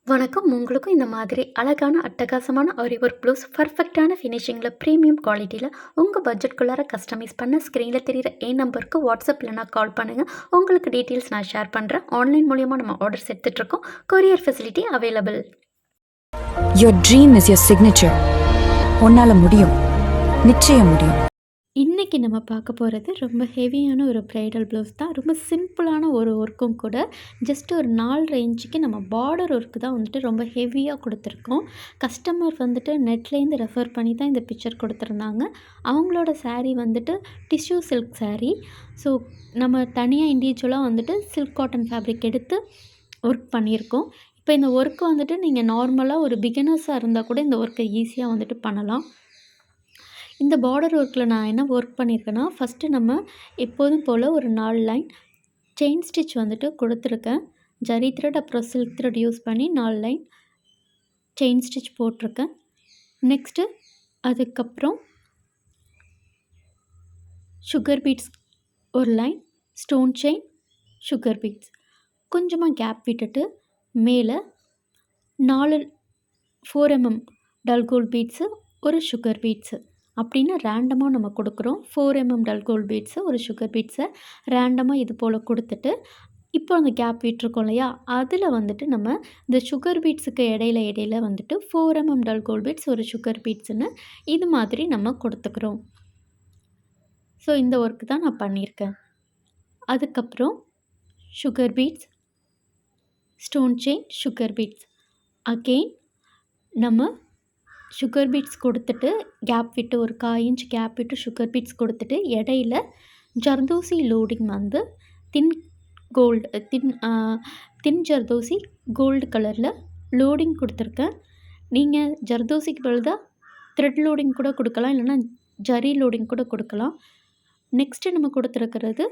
வணக்கம். உங்களுக்கும் இந்த மாதிரி அழகான, அட்டகாசமான ஆரி ஒர்க் ப்ளவுஸ் பர்ஃபெக்ட்டான ஃபினிஷிங்கில பிரீமியம் குவாலிட்டியில உங்க பட்ஜெட்குள்ளார கஸ்டமைஸ் பண்ண ஸ்க்ரீன்ல தெரியிற என் நம்பருக்கு வாட்ஸ்அப் இல்லைனா கால் பண்ணுங்க. உங்களுக்கு டீட்டெயில்ஸ் நான் ஷேர் பண்றேன். ஆன்லைன் மூலியமா நம்ம ஆர்டர்ஸ் எடுத்துட்ருக்கோம். Courier facility available. Your dream is your signature. உன்னால முடியும். நிச்சயம் முடியும். இன்னைக்கு நம்ம பார்க்க போகிறது ரொம்ப ஹெவியான ஒரு ப்ரைடல் ப்ளவுஸ் தான். ரொம்ப சிம்பிளான ஒரு ஒர்க்கும் கூட. ஜஸ்ட் ஒரு 4 இன்ச்சுக்கு நம்ம பார்டர் ஒர்க்கு தான் வந்துட்டு ரொம்ப ஹெவியாக கொடுத்துருக்கோம். கஸ்டமர் வந்துட்டு நெட்லேருந்து ரெஃபர் பண்ணி தான் இந்த பிக்சர் கொடுத்துருந்தாங்க. அவங்களோட saree வந்துட்டு டிஷ்யூ சில்க் saree. ஸோ நம்ம தனியாக இண்டிவிஜுவலாக வந்துட்டு சில்க் காட்டன் ஃபேப்ரிக் எடுத்து ஒர்க் பண்ணியிருக்கோம். இப்போ இந்த ஒர்க்கு வந்துட்டு நீங்கள் நார்மலாக ஒரு பிகினர்ஸாக இருந்தால் கூட இந்த ஒர்க்கை ஈஸியாக வந்துட்டு பண்ணலாம். இந்த பார்டர் ஒர்க்கில் நான் என்ன ஒர்க் பண்ணியிருக்கேன்னா, ஃபஸ்ட்டு நம்ம எப்போதும் போல் ஒரு 4 லைன் செயின் ஸ்டிச் வந்துட்டு கொடுத்துருக்கேன். ஜரி த்ரெட் அப்புறம் சில்க் த்ரெட் யூஸ் பண்ணி 4 லைன் செயின் ஸ்டிச் போட்டிருக்கேன். நெக்ஸ்ட்டு அதுக்கப்புறம் சுகர் பீட்ஸ் ஒரு line, stone chain, sugar beads கொஞ்சமாக கேப் விட்டுட்டு மேலே 4 4 mm டல் கோல்ட் பீட்ஸு, ஒரு சுகர் பீட்ஸு அப்படின்னு ரேண்டமாக நம்ம கொடுக்குறோம். 4 mm டல் கோல்ட் பீட்ஸு, ஒரு சுகர் பீட்ஸை ரேண்டமாக இது போல் கொடுத்துட்டு, இப்போ அந்த கேப் விட்டுருக்கோம் இல்லையா, அதில் வந்துட்டு நம்ம இந்த சுகர் பீட்ஸுக்கு இடையில வந்துட்டு 4 mm டல் கோல்ட் பீட்ஸ், ஒரு சுகர் பீட்ஸுன்னு இது மாதிரி நம்ம கொடுத்துக்கிறோம். ஸோ இந்த ஒர்க்கு தான் நான் பண்ணியிருக்கேன். அதுக்கப்புறம் sugar beads, stone chain, sugar beads again நம்ம சுகர் பீட்ஸ் கொடுத்துட்டு கேப் விட்டு ஒரு 1/4 இன்ச் கேப் விட்டு சுகர் பீட்ஸ் கொடுத்துட்டு இடையில ஜர்தோசி லோடிங் வந்து தின் ஜர்தோசி கோல்டு கலரில் லோடிங் கொடுத்துருக்கேன். நீங்கள் ஜர்தோசிக்கு பதிலாக த்ரெட் லோடிங் கூட கொடுக்கலாம், இல்லைனா ஜரி லோடிங் கூட கொடுக்கலாம். நெக்ஸ்ட்டு நம்ம கொடுத்துருக்கிறது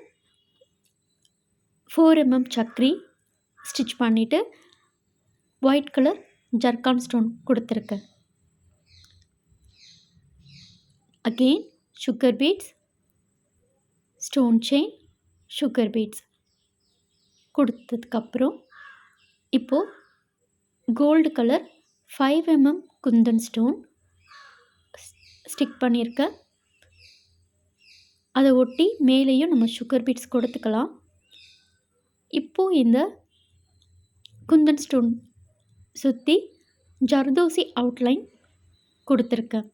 4 mm சக்ரி ஸ்டிச் பண்ணிவிட்டு ஒயிட் கலர் ஜர்கான் ஸ்டோன் கொடுத்துருக்கேன். Again sugar beads, stone chain, sugar beads கொடுத்ததுக்கப்புறம் இப்போது gold colour 5 mm kundan stone stick பண்ணியிருக்கேன். அதை ஒட்டி மேலேயும் நம்ம சுகர் பீட்ஸ் கொடுத்துக்கலாம். இப்போது இந்த குந்தன் ஸ்டோன் சுற்றி ஜர்தோசி அவுட்லைன் கொடுத்துருக்கேன்.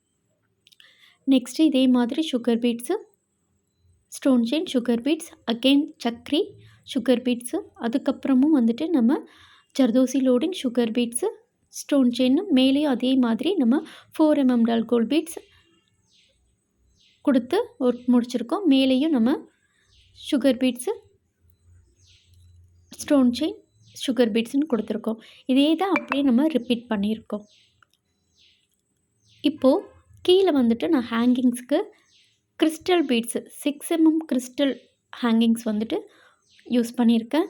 நெக்ஸ்ட்டு இதே மாதிரி sugar beads, stone chain, sugar beads again சக்ரி, சுகர் பீட்ஸு அதுக்கப்புறமும் வந்துட்டு நம்ம zardozi loading, sugar beads, stone செயின்னு மேலேயும் அதே மாதிரி நம்ம 4 mm டல் கோல்ட் பீட்ஸ் கொடுத்து ஒர்க் முடிச்சிருக்கோம். மேலேயும் நம்ம sugar beads, stone chain, sugar பீட்ஸ்னு கொடுத்துருக்கோம். இதே தான் அப்படியே நம்ம ரிப்பீட் பண்ணியிருக்கோம். இப்போது கீழே வந்துட்டு நான் ஹேங்கிங்ஸ்க்கு crystal beads 6 mm crystal hangings வந்துட்டு யூஸ் பண்ணியிருக்கேன்.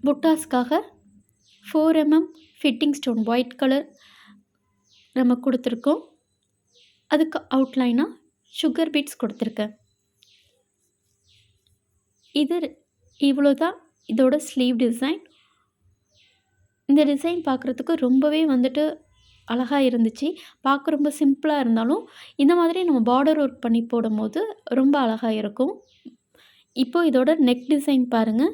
புட்டாஸ்க்காக 4 mm fitting stone white colour நம்ம கொடுத்துருக்கோம். அதுக்கு அவுட்லைனாக சுகர் பீட்ஸ் கொடுத்துருக்கேன். இது இவ்வளோ தான் இதோட ஸ்லீவ் டிசைன். இந்த டிசைன் பார்க்குறதுக்கு ரொம்பவே வந்துட்டு அழகாக இருந்துச்சு. பார்க்க ரொம்ப சிம்பிளாக இருந்தாலும் இந்த மாதிரி நம்ம பார்டர் ஒர்க் பண்ணி போடும்போது ரொம்ப அழகாக இருக்கும். இப்போது இதோட நெக் டிசைன் பாருங்கள்.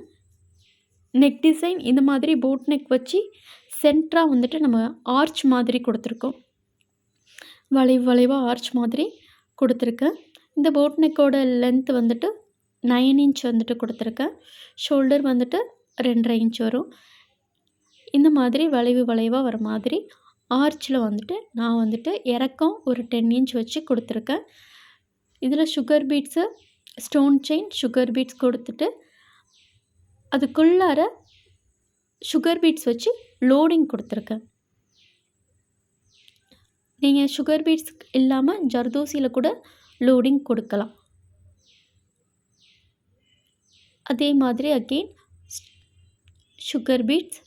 நெக் டிசைன் இந்த மாதிரி போட் நெக் வச்சு சென்டராக வந்துட்டு நம்ம ஆர்ச் மாதிரி கொடுத்துருக்கோம். வளைவாக ஆர்ச் மாதிரி கொடுத்துருக்கேன். இந்த போட் நெக்கோட லென்த் வந்துட்டு 9 inch வந்துட்டு கொடுத்துருக்கேன். ஷோல்டர் வந்துட்டு 2.5 inch வரும். இந்த மாதிரி வளைவாக வர மாதிரி ஆர்ச்சில் வந்துட்டு நான் வந்துட்டு இறக்கம் ஒரு 10 inch வச்சு கொடுத்துருக்கேன். இதில் sugar beads, stone chain, sugar beads கொடுத்துட்டு அதுக்குள்ளார சுகர் பீட்ஸ் வச்சு லோடிங் கொடுத்துருக்கேன். நீங்கள் சுகர் பீட்ஸ் இல்லாமல் ஜர்தோசியில் கூட லோடிங் கொடுக்கலாம். அதே மாதிரி again sugar beads,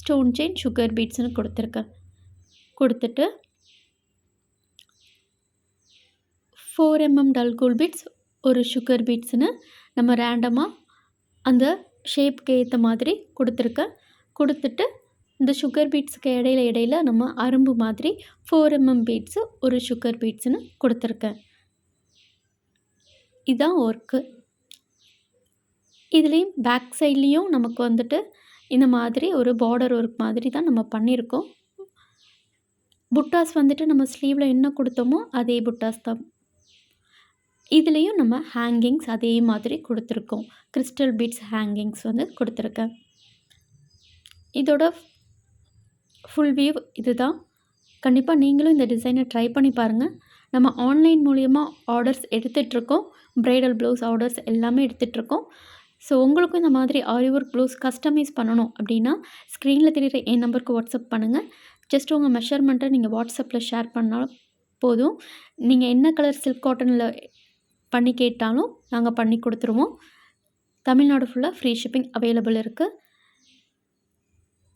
stone chain, sugar பீட்ஸ்னு கொடுத்துருக்கேன். கொடுத்துட்டு 4 mm டல் கோல்ட் பீட்ஸ், ஒரு சுகர் பீட்ஸ்னு நம்ம ரேண்டமாக அந்த ஷேப்புக்கு ஏற்ற மாதிரி கொடுத்துருக்கேன். கொடுத்துட்டு இந்த சுகர் பீட்ஸுக்கு இடையில இடையில நம்ம அரும்பு மாதிரி 4 பீட்ஸு ஒரு சுகர் பீட்ஸ்னு கொடுத்துருக்கேன். இதான் ஒர்க்கு. இதுலேயும் பேக் சைட்லேயும் நமக்கு வந்துட்டு இந்த மாதிரி ஒரு பார்டர் ஒர்க் மாதிரி தான் நம்ம பண்ணியிருக்கோம். புட்டாஸ் வந்துட்டு நம்ம ஸ்லீவில் என்ன கொடுத்தோமோ அதே புட்டாஸ் தான். இதுலேயும் நம்ம ஹேங்கிங்ஸ் அதே மாதிரி கொடுத்துருக்கோம். கிறிஸ்டல் பீட்ஸ் ஹேங்கிங்ஸ் வந்து கொடுத்துருக்கேன். இதோட ஃபுல் வியூ இதுதான். கண்டிப்பாக நீங்களும் இந்த டிசைனை ட்ரை பண்ணி பாருங்கள். நம்ம ஆன்லைன் மூலிமா ஆர்டர்ஸ் எடுத்துகிட்ருக்கோம். ப்ரைடல் ப்ளவுஸ் ஆர்டர்ஸ் எல்லாமே எடுத்துகிட்ருக்கோம். ஸோ உங்களுக்கும் இந்த மாதிரி ஆரி ஒர்க் ப்ளவுஸ் கஸ்டமைஸ் பண்ணணும் அப்படின்னா ஸ்க்ரீனில் தெரியுற என் நம்பருக்கு வாட்ஸ்அப் பண்ணுங்கள். ஜஸ்ட் உங்கள் மெஷர்மெண்ட்டை நீங்கள் வாட்ஸ்அப்பில் ஷேர் பண்ணாலும் போதும். நீங்கள் என்ன கலர் சில்க் காட்டனில் பண்ணி கேட்டாலும் நாங்கள் பண்ணி கொடுத்துருவோம். தமிழ்நாடு ஃபுல்லாக ஃப்ரீ ஷிப்பிங் அவைலபிள் இருக்குது.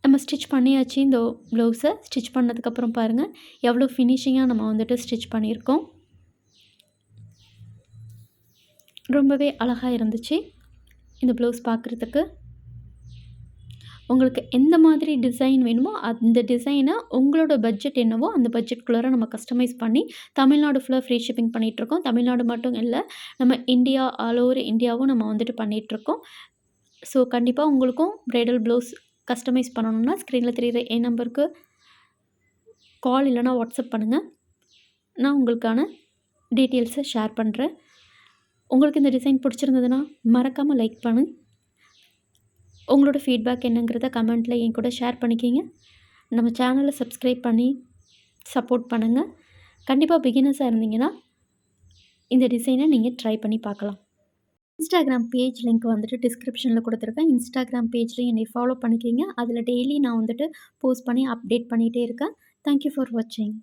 நம்ம ஸ்டிச் பண்ணியாச்சு. இந்த ப்ளவுஸை ஸ்டிச் பண்ணதுக்கப்புறம் பாருங்கள் எவ்வளோ ஃபினிஷிங்காக நம்ம வந்துட்டு ஸ்டிச் பண்ணியிருக்கோம். ரொம்பவே அழகாக இருந்துச்சு இந்த ப்ளவுஸ் பார்க்குறதுக்கு. உங்களுக்கு எந்த மாதிரி டிசைன் வேணுமோ அந்த டிசைனை உங்களோட பட்ஜெட் என்னவோ அந்த பட்ஜெட்குள்ளார நம்ம கஸ்டமைஸ் பண்ணி தமிழ்நாடு ஃபுல்லாக ஃப்ரீ ஷிப்பிங் பண்ணிகிட்ருக்கோம். தமிழ்நாடு மட்டும் இல்லை, நம்ம இந்தியா ஆல் ஓவர் இந்தியாவும் நம்ம வந்துட்டு பண்ணிகிட்ருக்கோம். ஸோ கண்டிப்பாக உங்களுக்கும் ப்ரைடல் ப்ளவுஸ் கஸ்டமைஸ் பண்ணணுன்னா ஸ்க்ரீனில் தெரியுற என் நம்பருக்கு கால் இல்லைனா வாட்ஸ்அப் பண்ணுங்கள். நான் உங்களுக்கான டீட்டெயில்ஸை ஷேர் பண்ணுறேன். உங்களுக்கு இந்த டிசைன் பிடிச்சிருந்ததுன்னா மறக்காமல் லைக் பண்ணு. உங்களோட ஃபீட்பேக் என்னங்கிறத கமெண்ட்டில் என் கூட ஷேர் பண்ணிக்கிங்க. நம்ம சேனலை சப்ஸ்கிரைப் பண்ணி சப்போர்ட் பண்ணுங்கள். கண்டிப்பாக பிகினர்ஸாக இருந்தீங்கன்னா இந்த டிசைனை நீங்கள் ட்ரை பண்ணி பார்க்கலாம். இன்ஸ்டாகிராம் பேஜ் லிங்க் வந்துட்டு டிஸ்கிரிப்ஷனில் கொடுத்துருக்கேன். இன்ஸ்டாகிராம் பேஜ்லேயும் என்னை ஃபாலோ பண்ணிக்கிங்க. அதில் டெய்லி நான் வந்துட்டு போஸ்ட் பண்ணி அப்டேட் பண்ணிகிட்டே இருக்கேன். தேங்க்யூ ஃபார் வாட்சிங்.